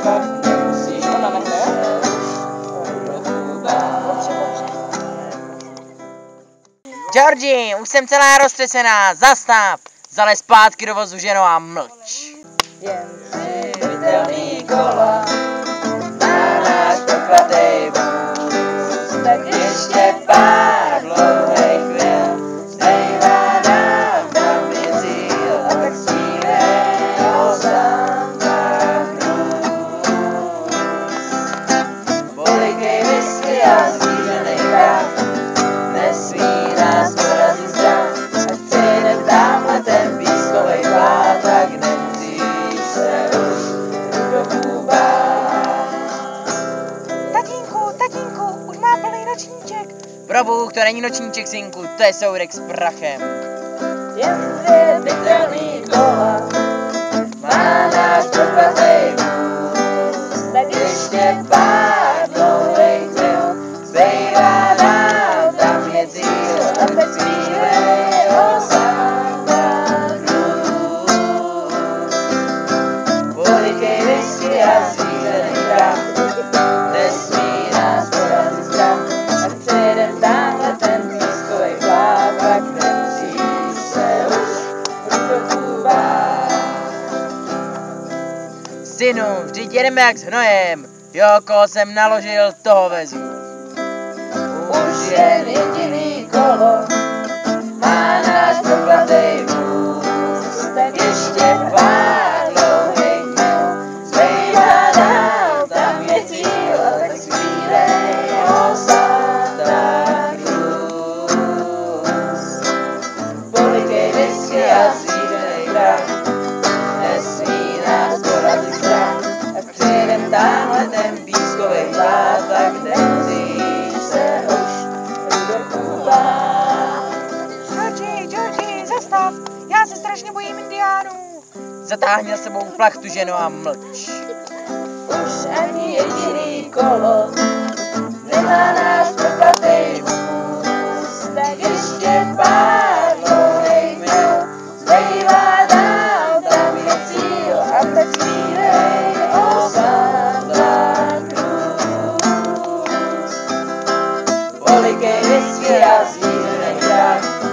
pak nemusíš se trochu bát. Georgi, už jsem celá roztřesená, zastav! Zalez zpátky do vozu, ženo, a mlč. Jen přijitelný kola na náš pokladej vůz, tak ještě pár dlouhých chvil zbývá nám tam je cíl a tak zpívej o Santa Cruz. Polikej whisky a zvířenej hrách, nesmí nás porazit strach, ať přijedem tamhle ten pískovej plát, tak nemusíš se už trochu bát. Tatínku, už má plný nočníček. Pro Bůh, to není nočníček, synku, to je soudek s prachem. Jen dvě bytelný kola má náš propatej vůz, tak ještě pár dlouhých chvil zbývá nám, tam je cíl a teď zpívej o Santa Cruz. Polikej whisky a zvířený prach, nesmí nás porazit strach, ať přejedem tamhle ten pískovej plát, tak nemusíš se už trochu bát. Synu, vždyť jedeme jak s hnojem. Jo, koho jsem naložil, toho vezmu. Už jen jediný kolo má náš propatej vůz, tak ještě pár dlouhých mil zbývá nám, tam je cíl a tak zpívej o Santa Cruz. Polikej whisky a zvířenej prach, nesmí nás porazit strach, ať přijedem tamhle ten pískovej plát, tak nemusíš se už trochu bát. Georgi, zastav, já se strašně bojím indiánů. Zatáhni za sebou plachtu, ženo, a mlč. Už ani jediný kolo nemá náš propatej vůz, tak ještě pár dlouhých mil zbývá nám, tam je cíl a tak zpívej o Santa Cruz. Polikej whisky a zvířenej prach,